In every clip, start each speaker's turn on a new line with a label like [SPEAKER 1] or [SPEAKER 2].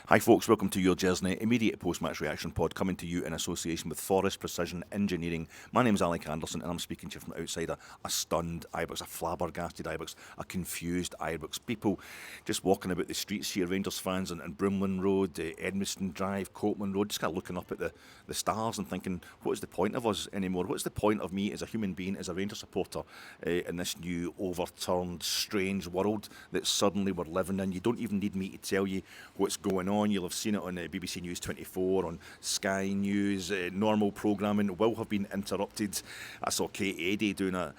[SPEAKER 1] Hi folks, welcome to your Gersnet immediate post-match reaction pod, coming to you in association with Forest Precision Engineering. My name's Alec Anderson and I'm speaking to you from outside a stunned Ibrox, a flabbergasted Ibrox, a confused Ibrox. People just walking about the streets here, Rangers fans on Broomlin Road, Edmiston Drive, Copeland Road, just kind of looking up at the stars and thinking, what is the point of us anymore? What's the point of me as a human being, as a Rangers supporter, in this new overturned, strange world that suddenly we're living in? You don't even need me to tell you what's going on. You'll have seen it on BBC News 24, on Sky News. Normal programming will have been interrupted. I saw Kate Adie doing a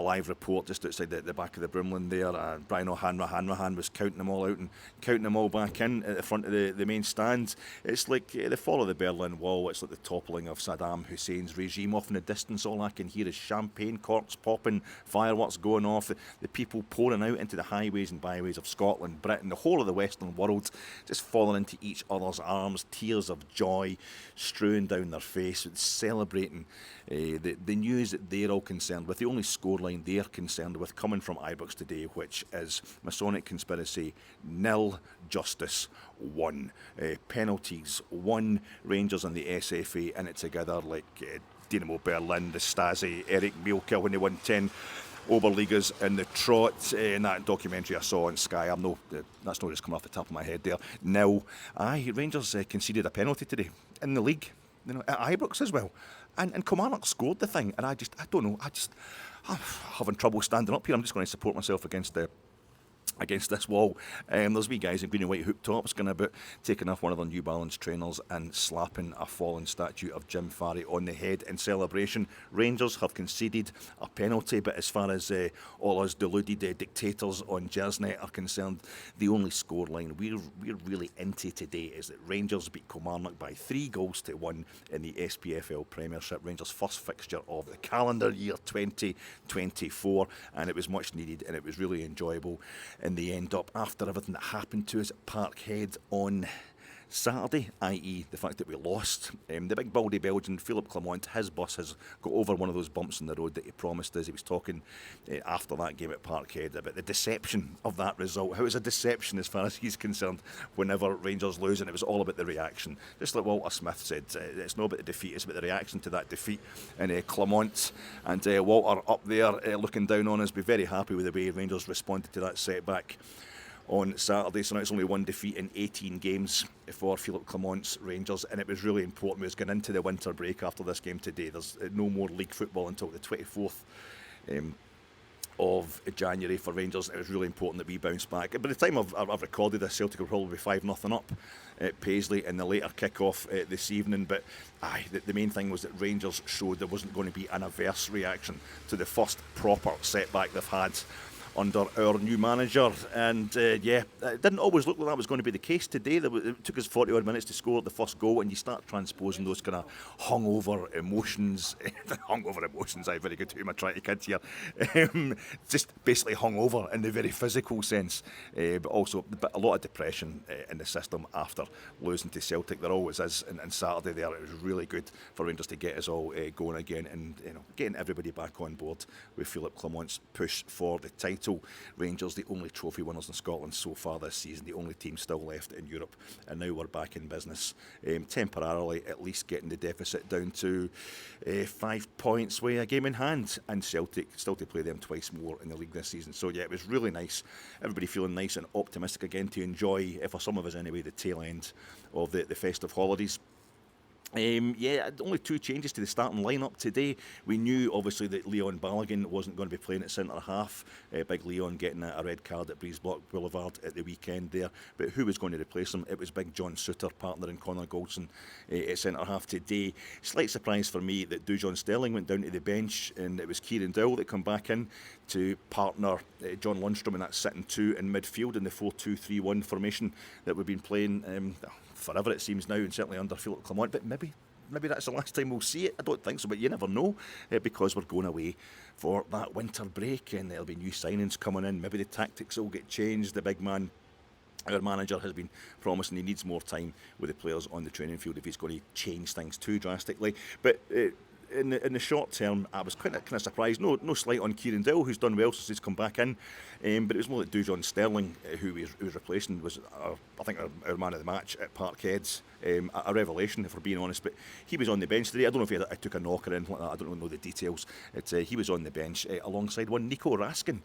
[SPEAKER 1] live report just outside the back of the Broomlin there. Brian O'Hanrahan was counting them all out and counting them all back in at the front of the main stand. It's like the fall of the Berlin Wall. It's like the toppling of Saddam Hussein's regime. Off in the distance, all I can hear is champagne corks popping, fireworks going off, the people pouring out into the highways and byways of Scotland, Britain, the whole of the Western world, just falling into each other's arms, tears of joy strewn down their face, celebrating the news that they're all concerned with, the only scoreline they're concerned with coming from Ibrox today, which is Masonic conspiracy 0, justice 1. Penalties 1, Rangers and the SFA in it together like Dynamo Berlin, the Stasi, Eric Mielke when they won 10 Oberligas in the trot. In that documentary I saw on Sky, that's not just coming off the top of my head there. Now, Rangers conceded a penalty today in the league, at Ibrox as well, and Kilmarnock scored the thing, and I'm having trouble standing up here. I'm just going to support myself against this wall. There's wee guys in green and white hoop tops going about taking off one of their New Balance trainers and slapping a fallen statue of Jim Farry on the head in celebration. Rangers have conceded a penalty, but as far as all us deluded dictators on Gersnet are concerned, the only scoreline we're really into today is that Rangers beat Kilmarnock by 3-1 in the SPFL Premiership. Rangers' first fixture of the calendar year 2024, and it was much needed and it was really enjoyable in the end up after everything that happened to us at Parkhead on Saturday, i.e. the fact that we lost. The big baldy Belgian, Philippe Clement, his bus has got over one of those bumps in the road that he promised us. He was talking after that game at Parkhead about the deception of that result, how it's a deception as far as he's concerned whenever Rangers lose, and it was all about the reaction. Just like Walter Smith said, it's not about the defeat, it's about the reaction to that defeat. And Clement and Walter up there looking down on us, be very happy with the way Rangers responded to that setback on Saturday. So now it's only one defeat in 18 games for Philippe Clement's Rangers, and it was really important. We was going into the winter break after this game today. There's no more league football until the 24th of January for Rangers. It was really important that we bounce back. By the time I've recorded this, Celtic will probably be 5-0 up at Paisley in the later kick-off this evening. But the main thing was that Rangers showed there wasn't going to be an adverse reaction to the first proper setback they've had under our new manager, and it didn't always look like that was going to be the case today. It took us 40 odd minutes to score the first goal, and you start transposing those kind of hungover emotions. Very good who am I trying to kid here? Just basically hungover in the very physical sense, but also a lot of depression in the system after losing to Celtic. There always is, and Saturday there it was really good for Rangers to get us all going again, and getting everybody back on board with Philippe Clement's push for the title. Rangers, the only trophy winners in Scotland so far this season, the only team still left in Europe, and now we're back in business, temporarily at least getting the deficit down to 5 points with a game in hand, and Celtic still to play them twice more in the league this season. So it was really nice, everybody feeling nice and optimistic again to enjoy, for some of us anyway, the tail end of the festive holidays. Only 2 changes to the starting lineup today. We knew obviously that Leon Balogun wasn't going to be playing at centre half. Big Leon getting a red card at Breezeblock Boulevard at the weekend there. But who was going to replace him? It was Big John Souttar, partner in Conor Goldson at centre half today. Slight surprise for me that Dujon Sterling went down to the bench, and it was Kieran Dowell that come back in to partner John Lundstrom in that sitting 2 in midfield in the 4-2-3-1 formation that we've been playing forever, it seems now, and certainly under Philippe Clement. But maybe that's the last time we'll see it. I don't think so, but you never know, because we're going away for that winter break, and there'll be new signings coming in. Maybe the tactics will get changed. The big man, our manager, has been promising he needs more time with the players on the training field if he's going to change things too drastically. But in the short term, I was kind of surprised. No slight on Kieran Dowell, who's done well since he's come back in, but it was more like Dujon Sterling, who he was replacing, was I think our man of the match at Parkhead. A revelation, if we're being honest. But he was on the bench today. I don't know if he took a knock or anything like that. I don't know the details. He was on the bench alongside one Nico Raskin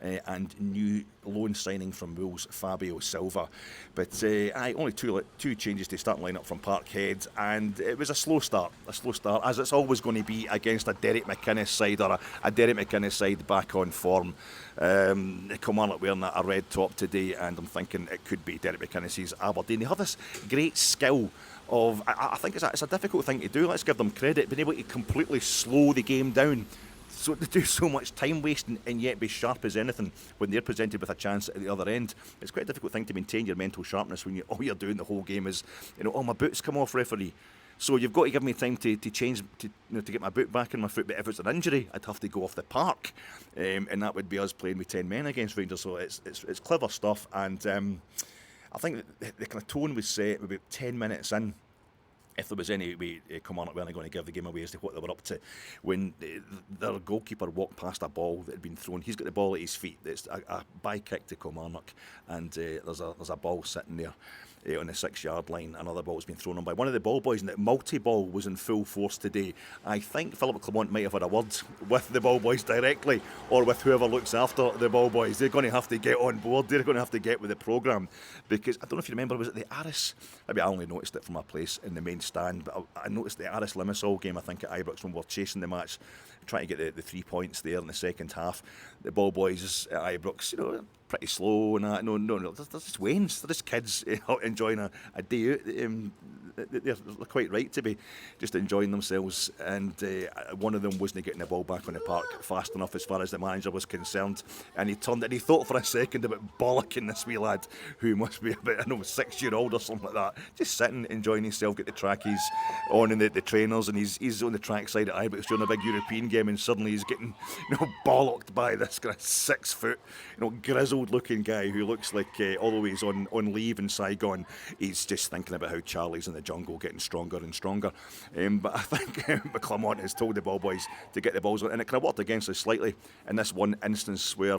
[SPEAKER 1] and new loan signing from Wolves, Fabio Silva. But only two changes to start lineup from Parkhead, and it was a slow start, as it's always going to be against a Derek McInnes side, or a Derek McInnes side back on form. Kilmarnock wearing a red top today, and I'm thinking it could be Derek McInnes' Aberdeen. They have this great skill of, I think it's a difficult thing to do, let's give them credit, being able to completely slow the game down, so to do so much time wasting and yet be sharp as anything when they're presented with a chance at the other end. It's quite a difficult thing to maintain your mental sharpness when all you're doing the whole game is, my boots come off, referee. So you've got to give me time to change, to get my boot back in my foot. But if it's an injury, I'd have to go off the park, and that would be us playing with 10 men against Rangers. So it's clever stuff, and I think the kind of tone was set about 10 minutes in. If there was any way Kilmarnock weren't going to give the game away as to what they were up to, when their goalkeeper walked past a ball that had been thrown. He's got the ball at his feet. It's a by kick to Kilmarnock, and there's a ball sitting there on the 6-yard line. Another ball's been thrown on by one of the ball boys, and the multi-ball was in full force today. I think Philip Clement might have had a word with the ball boys directly, or with whoever looks after the ball boys. They're going to have to get on board. They're going to have to get with the programme, because I don't know if you remember, was it the Aris? Maybe I only noticed it from my place in the main stand, but I noticed the Aris Limassol game, I think, at Ibrox, when we were chasing the match, trying to get the 3 points there in the second half. The ball boys at Ibrox, pretty slow and that. No, they're just wains. They're just kids enjoying a day out. They're quite right to be just enjoying themselves, and one of them wasn't getting the ball back on the park fast enough as far as the manager was concerned, and he turned it. He thought for a second about bollocking this wee lad, who must be about 6-year-old or something like that, just sitting enjoying himself, get the trackies on and the trainers, and he's on the track side at Ibrox during a big European game, and suddenly he's getting bollocked by this kind of 6 foot grizzled looking guy who looks like although he's on leave in Saigon, he's just thinking about how Charlie's in the jungle getting stronger and stronger. But I think Clement has told the ball boys to get the balls on, and it kind of worked against us slightly in this one instance where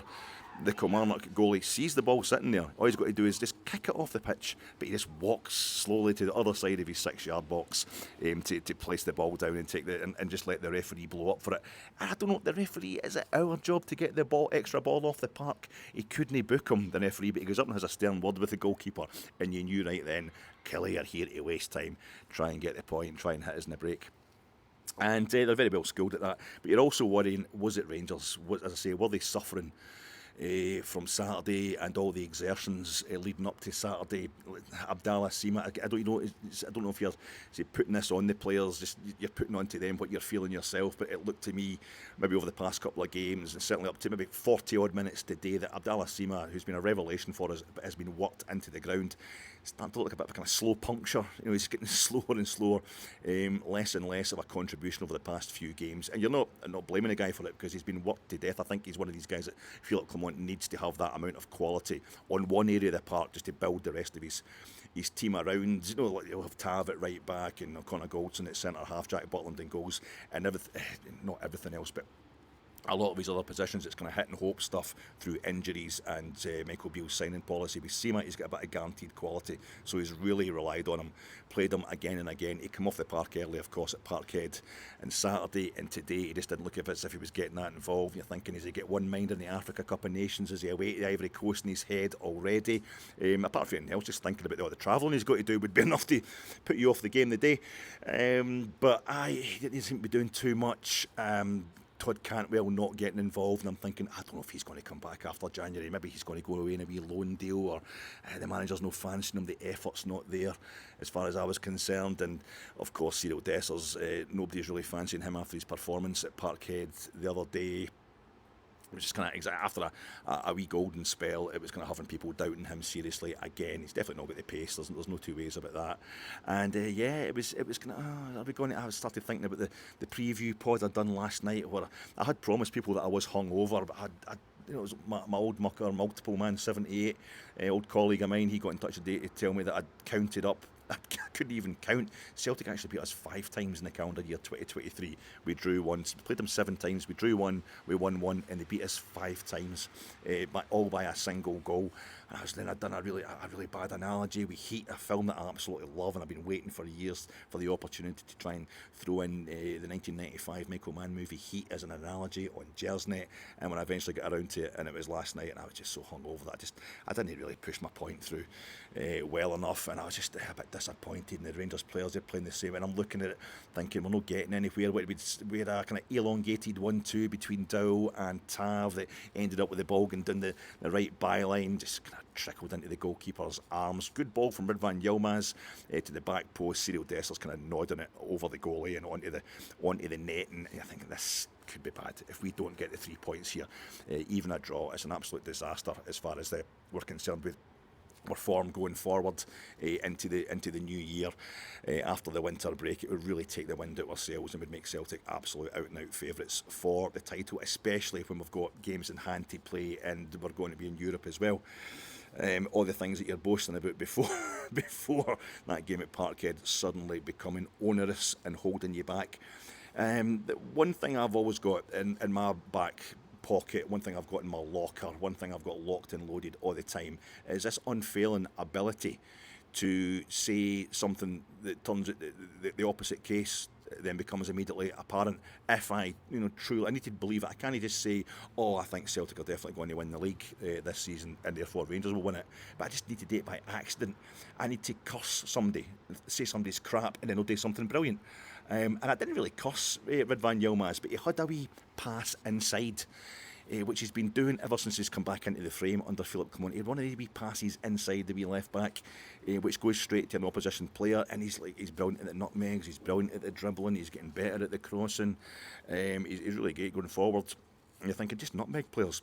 [SPEAKER 1] the Kilmarnock goalie sees the ball sitting there. All he's got to do is just kick it off the pitch, but he just walks slowly to the other side of his 6-yard box to place the ball down and take and just let the referee blow up for it. And I don't know, the referee, is it our job to get the extra ball off the park? He couldn't book him, the referee, but he goes up and has a stern word with the goalkeeper, and you knew right then, Killie, you're here to waste time, try and get the point, try and hit us in the break. And they're very well skilled at that, but you're also worrying, was it Rangers? As I say, were they suffering from Saturday and all the exertions leading up to Saturday? Abdallah Sima, I don't know if you're putting this on the players, just you're putting on to them what you're feeling yourself, but it looked to me, maybe over the past couple of games, and certainly up to maybe 40 odd minutes today, that Abdallah Sima, who's been a revelation for us, has been worked into the ground. It's starting to look like a bit of a kind of slow puncture. He's getting slower and slower, less and less of a contribution over the past few games. And you're not blaming the guy for it, because he's been worked to death. I think he's one of these guys that Philip Clement needs to have that amount of quality on one area of the park just to build the rest of his team around. Like you'll have Tav at right back and Connor Goldson at centre half, Jack Butland in goals, and not everything else, but a lot of his other positions, it's kind of hit and hope stuff through injuries and Michael Beale's signing policy. With Sima, he's got a bit of guaranteed quality, so he's really relied on him, played him again and again. He came off the park early, of course, at Parkhead, and Saturday and today he just didn't look as if he was getting that involved. You're thinking, is he get one mind in the Africa Cup of Nations? Is he away to the Ivory Coast in his head already? Apart from anything else, just thinking about all the travelling he's got to do would be enough to put you off the game of the day. But he didn't seem to be doing too much. Todd Cantwell not getting involved, and I'm thinking, I don't know if he's going to come back after January. Maybe he's going to go away in a wee loan deal, or the manager's no fancying him, the effort's not there as far as I was concerned. And of course, Cyril Dessers, nobody's really fancying him after his performance at Parkhead the other day. It was just kind of after a wee golden spell, it was kind of having people doubting him seriously again. He's definitely not got the pace. There's no two ways about that. And it was kind of, are we going to? I started thinking about the preview pod I'd done last night, where I had promised people that I was hungover, but it was my old mucker, multiple man 78, old colleague of mine. He got in touch today to tell me that I'd counted up I couldn't even count. Celtic actually beat us 5 times in the calendar year 2023. We drew once, played them 7 times, we drew 1, we won 1, and they beat us 5 times, all by a single goal. And I'd done a really bad analogy with Heat, a film that I absolutely love, and I've been waiting for years for the opportunity to try and throw in the 1995 Michael Mann movie Heat as an analogy on Gersnet. And when I eventually got around to it, and it was last night, and I was just so hungover that I didn't really push my point through well enough, and I was just a bit disappointed. And the Rangers players, they're playing the same, and I'm looking at it thinking we're not getting anywhere. We had a kind of elongated 1-2 between Dow and Tav that ended up with the ball going down the right byline, just kind of trickled into the goalkeeper's arms. Good ball from Ridvan Yilmaz to the back post. Cyril Dessler's kind of nodding it over the goalie and onto the net, and I think this could be bad if we don't get the 3 points here. Even a draw is an absolute disaster as far as we're concerned with our form going forward into the new year. After the winter break, it would really take the wind out of our sails and would make Celtic absolute out and out favourites for the title, especially when we've got games in hand to play and we're going to be in Europe as well. All the things that you're boasting about before that game at Parkhead suddenly becoming onerous and holding you back. The one thing I've always got in my back pocket, one thing I've got in my locker, one thing I've got locked and loaded all the time is this unfailing ability to say something that turns out the opposite case then becomes immediately apparent. If I truly, I need to believe it. I can't just say, I think Celtic are definitely going to win the league this season and therefore Rangers will win it. But I just need to do it by accident. I need to curse somebody, say somebody's crap, and then they'll do something brilliant. And I didn't really curse Ridvan Yilmaz, but he had a wee pass inside, which he's been doing ever since he's come back into the frame under Philip Clement. He had one of these wee passes inside the wee left back, which goes straight to an opposition player, and he's brilliant at the nutmegs, he's brilliant at the dribbling, he's getting better at the crossing, he's really great going forward. And you're thinking, just nutmeg players.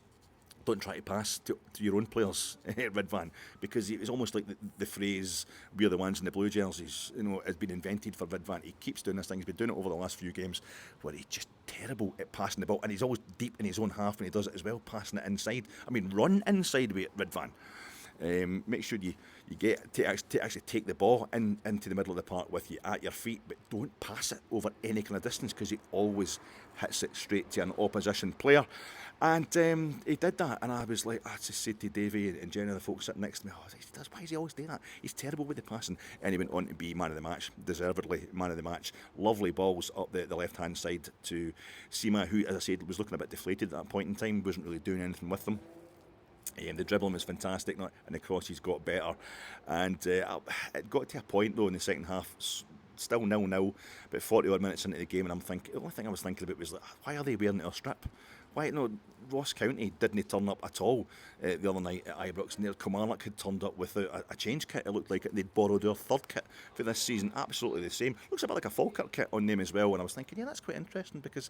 [SPEAKER 1] Don't try to pass to your own players, Ridvan, because it's almost like the phrase "we're the ones in the blue jerseys," has been invented for Ridvan. He keeps doing this thing. He's been doing it over the last few games, where he's just terrible at passing the ball, and he's always deep in his own half when he does it as well, passing it inside. I mean, run inside with it, Ridvan. Make sure you get to actually take the ball into the middle of the park with you at your feet, but don't pass it over any kind of distance because he always hits it straight to an opposition player. And he did that, and I was like, I just said to Davey and Jenny, the folks sitting next to me, why does he always do that? He's terrible with the passing. And he went on to be man of the match, deservedly man of the match. Lovely balls up the left-hand side to Sima, who, as I said, was looking a bit deflated at that point in time, wasn't really doing anything with them. The dribbling was fantastic, and the crosses got better. And it got to a point, though, in the second half, still 0-0, about 40 odd minutes into the game, and the only thing I was thinking about was, like, why are they wearing our strip? Why no? Ross County didn't turn up at all the other night at Ibrox, and Kilmarnock had turned up without a change kit. It looked like they'd borrowed their third kit for this season, absolutely the same. Looks a bit like a Falkirk kit on them as well, and I was thinking, that's quite interesting, because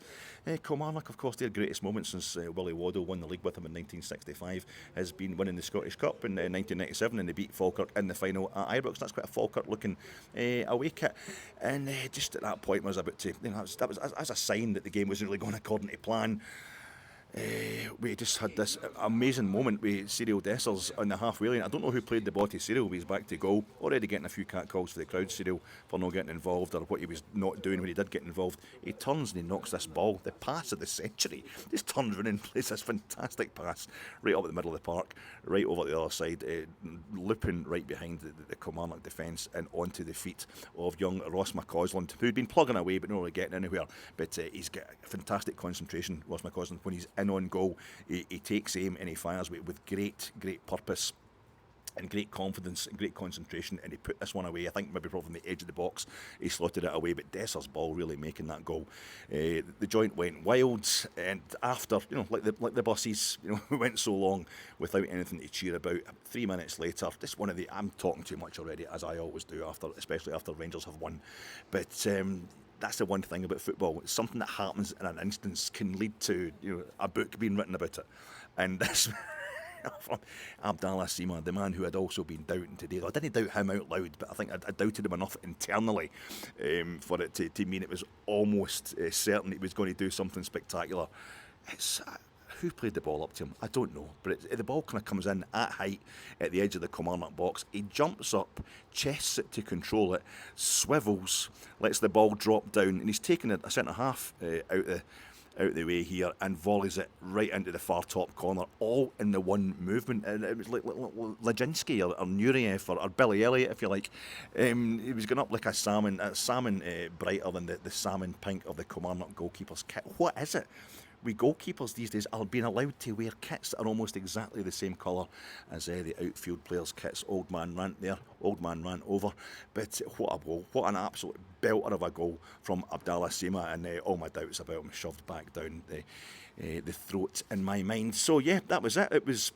[SPEAKER 1] Kilmarnock, of course, their greatest moment since Willie Waddell won the league with them in 1965 has been winning the Scottish Cup in 1997, and they beat Falkirk in the final at Ibrox. That's quite a Falkirk looking away kit, and just at that point I was about to, that was as a sign that the game wasn't really going according to plan. We just had this amazing moment with Cyril Dessers on the halfway line. I don't know who played the ball to Cyril, but he's back to goal. Already getting a few catcalls for the crowd, Cyril, for not getting involved or what he was not doing when he did get involved. He turns and he knocks this ball, the pass of the century. Just turns around and plays this fantastic pass right up at the middle of the park, right over the other side, looping right behind the Kilmarnock defence and onto the feet of young Ross McCausland, who'd been plugging away but not really getting anywhere. But he's got fantastic concentration, Ross McCausland, when he's in on goal. He takes aim and he fires with great purpose and great confidence and great concentration, and he put this one away. I think maybe probably from the edge of the box he slotted it away, but Desser's ball really making that goal. The joint went wild, and after, like the buses, we went so long without anything to cheer about. 3 minutes later, just one of the, I'm talking too much already, as I always do, especially after Rangers have won, but that's the one thing about football. It's something that happens in an instance can lead to a book being written about it. And this from Abdallah Sima, the man who had also been doubting today. I didn't doubt him out loud, but I think I doubted him enough internally for it to mean it was almost certain he was going to do something spectacular. who played the ball up to him? I don't know. But the ball kind of comes in at height at the edge of the Kilmarnock box. He jumps up, chests it to control it, swivels, lets the ball drop down, and he's taken a centre-half out the way here and volleys it right into the far top corner, all in the one movement. And it was like Laginski or Nureyev or Billy Elliott, if you like. He was going up like a salmon brighter than the salmon pink of the Kilmarnock goalkeeper's kit. What is it? We goalkeepers these days are being allowed to wear kits that are almost exactly the same colour as the outfield players' kits. Old man rant there, old man rant over. But what a goal, what an absolute belter of a goal from Abdallah Sima, and all my doubts about him shoved back down the throat in my mind. So yeah, that was it. It was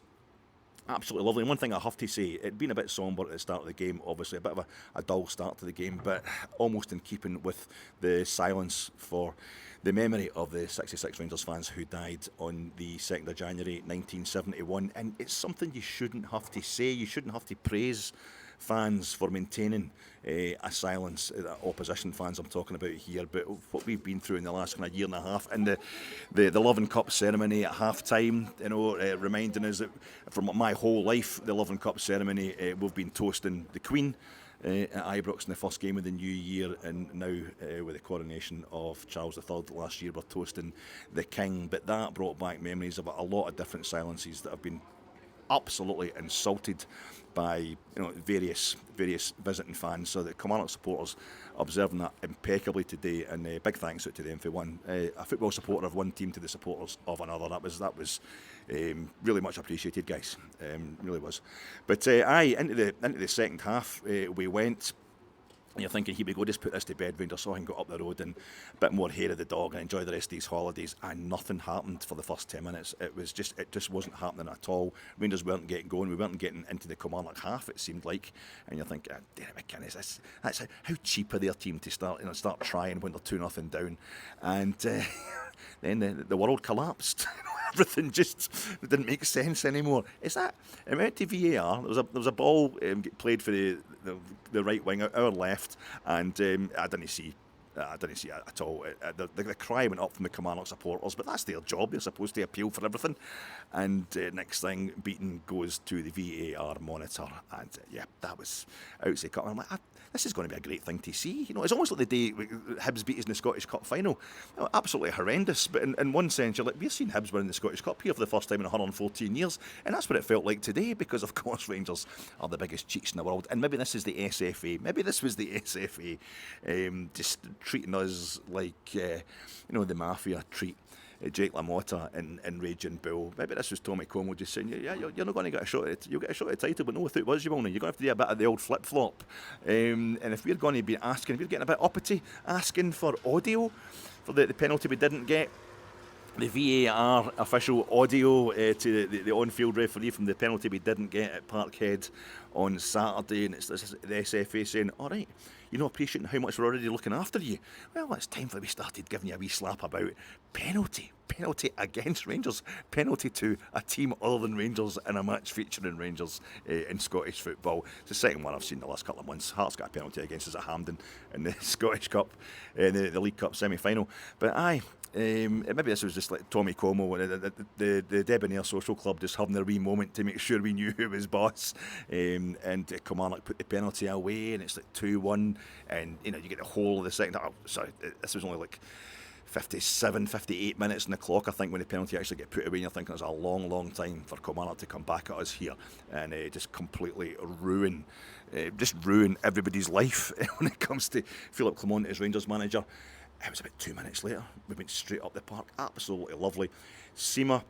[SPEAKER 1] absolutely lovely. And one thing I have to say, it'd been a bit sombre at the start of the game, obviously, a bit of a dull start to the game, but almost in keeping with the silence for the memory of the 66 Rangers fans who died on the 2nd of January 1971. And it's something you shouldn't have to say, you shouldn't have to praise fans for maintaining a silence, opposition fans I'm talking about here, but what we've been through in the last kind of year and a half, and the Loving Cup ceremony at half time, reminding us that from my whole life, the Loving Cup ceremony, we've been toasting the Queen at Ibrox in the first game of the new year, and now with the coronation of Charles III last year, we're toasting the King. But that brought back memories of a lot of different silences that have been absolutely insulted by various visiting fans. So the Kilmarnock supporters observing that impeccably today, and big thanks out to them for one. A football supporter of one team to the supporters of another. That was really much appreciated, guys. Really was. But into the second half we went. And you're thinking, here we go, just put this to bed, Rangers, so I can go up the road and a bit more hair of the dog and enjoy the rest of these holidays. And nothing happened for the first 10 minutes. It just wasn't happening at all. Rangers weren't getting going. We weren't getting into the Kilmarnock half, it seemed like. And you're thinking, damn it, McInnes, that's how cheap are their team to start trying when they're 2-0 down. And then the world collapsed. Everything just didn't make sense anymore. It went to VAR. There was a ball played for the right wing, our left, and I didn't see it at all. The cry went up from the Kilmarnock supporters, but that's their job. They're supposed to appeal for everything. And next thing, Beaton goes to the VAR monitor, and that was outside cut. I'm like, this is going to be a great thing to see. It's almost like the day Hibs beat us in the Scottish Cup final. Absolutely horrendous, but in one sense, you're like, we've seen Hibs win the Scottish Cup here for the first time in 114 years, and that's what it felt like today, because of course Rangers are the biggest cheats in the world, and maybe this is the SFA. Maybe this was the SFA just treating us like the mafia treat Jake LaMotta and Raging Bull. Maybe this was Tommy Como just saying, you're not going to get a shot at it. You'll get a shot at the title, but no, if it was, you won't. You're going to have to do a bit of the old flip-flop. And if we're going to be asking, if we're getting a bit uppity, asking for audio for the penalty we didn't get, the VAR official audio to the on-field referee from the penalty we didn't get at Parkhead on Saturday, and it's the SFA saying, all right, you're not appreciating how much we're already looking after you. Well, it's time for we started giving you a wee slap about penalty against Rangers, penalty to a team other than Rangers in a match featuring Rangers in Scottish football. It's the second one I've seen in the last couple of months. Hearts got a penalty against us at Hampden in the Scottish Cup, the League Cup semi-final. But maybe this was just like Tommy Como and the Debonair Social Club just having their wee moment to make sure we knew who was boss. And Kilmarnock put the penalty away, and it's like 2-1, and you get the whole of the second. This was only like 57, 58 minutes in the clock, I think, when the penalty actually get put away, and you're thinking it's a long, long time for Kilmarnock to come back at us here and just completely ruin everybody's life when it comes to Philip Clement as Rangers manager. It was about 2 minutes later. We went straight up the park. Absolutely lovely. Sima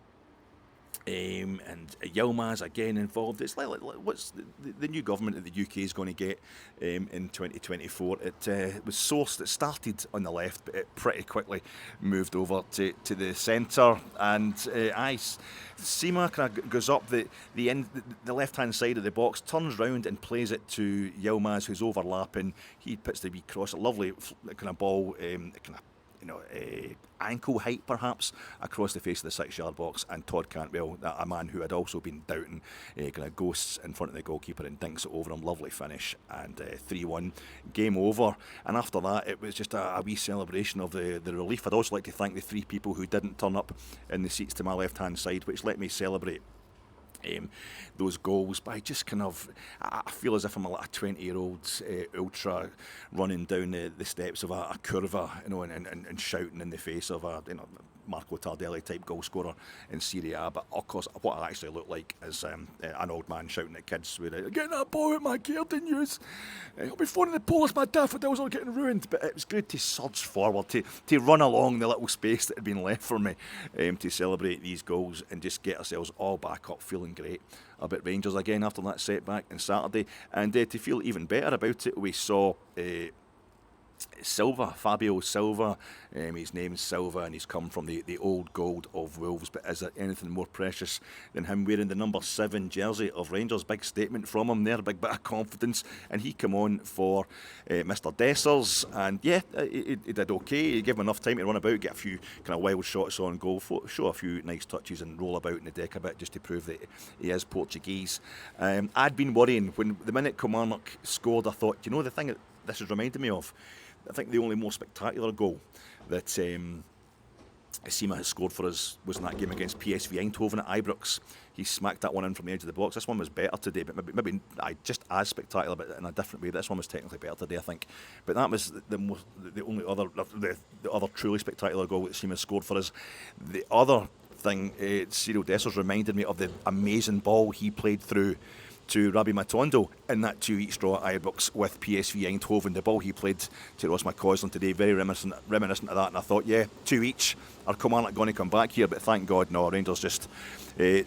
[SPEAKER 1] and Yilmaz again involved. It's like what's the new government that the UK is going to get in 2024. It was sourced, it started on the left, but it pretty quickly moved over to the centre. And Sima kind of goes up the left-hand side of the box, turns round and plays it to Yilmaz, who's overlapping. He puts the wee cross, a lovely kind of ball, kind of ankle height perhaps across the face of the 6-yard box, and Todd Cantwell, a man who had also been doubting, kind of ghosts in front of the goalkeeper and dinks it over him. Lovely finish, and 3-1, game over. And after that, it was just a wee celebration of the relief. I'd also like to thank the 3 people who didn't turn up in the seats to my left hand side, which let me celebrate those goals. But I feel as if I'm like a 20-year-old ultra running down the steps of a curva, and shouting in the face of a Marco Tardelli type goal scorer in Serie A. But of course, what I actually look like is an old man shouting at kids with "Get that ball out my garden, yous! I'll be phoning the police, my daffodils are getting ruined." But it was good to surge forward, to run along the little space that had been left for me, to celebrate these goals and just get ourselves all back up, feeling great about Rangers again after that setback on Saturday. And to feel even better about it, we saw Silva, Fabio Silva. His name's Silva, and he's come from the old gold of Wolves. But is there anything more precious than him wearing the number 7 jersey of Rangers? Big statement from him there, a big bit of confidence. And he came on for Mr. Dessers, and he did okay. He gave him enough time to run about, get a few kind of wild shots on goal, show a few nice touches, and roll about in the deck a bit just to prove that he is Portuguese. I'd been worrying when the minute Kilmarnock scored. I thought, the thing that this has reminded me of, I think the only more spectacular goal that Sima has scored for us was in that game against PSV Eindhoven at Ibrox. He smacked that one in from the edge of the box. This one was better today, but maybe just as spectacular, but in a different way. This one was technically better today, I think. But that was the other truly spectacular goal that Sima scored for us. The other thing, Cyril Dessers reminded me of the amazing ball he played through to Rabbi Matondo in that 2-each draw at Ibrox with PSV Eindhoven. The ball he played to Ross McCausland today, very reminiscent of that. And I thought, 2 each. Are Kilmarnock going to come back here? But thank God, no. Rangers just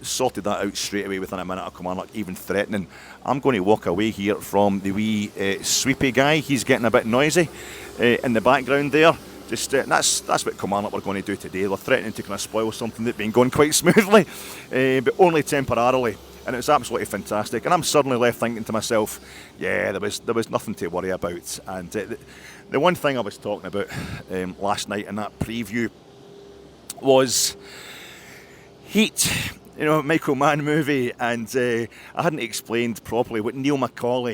[SPEAKER 1] sorted that out straight away within a minute of Kilmarnock even threatening. I'm going to walk away here from the wee sweepy guy. He's getting a bit noisy in the background there. That's what Kilmarnock were going to do today. They're threatening to kind of spoil something that's been going quite smoothly, but only temporarily. And it was absolutely fantastic. And I'm suddenly left thinking to myself, there was nothing to worry about. And the one thing I was talking about last night in that preview was Heat, Michael Mann movie. And I hadn't explained properly what Neil McCauley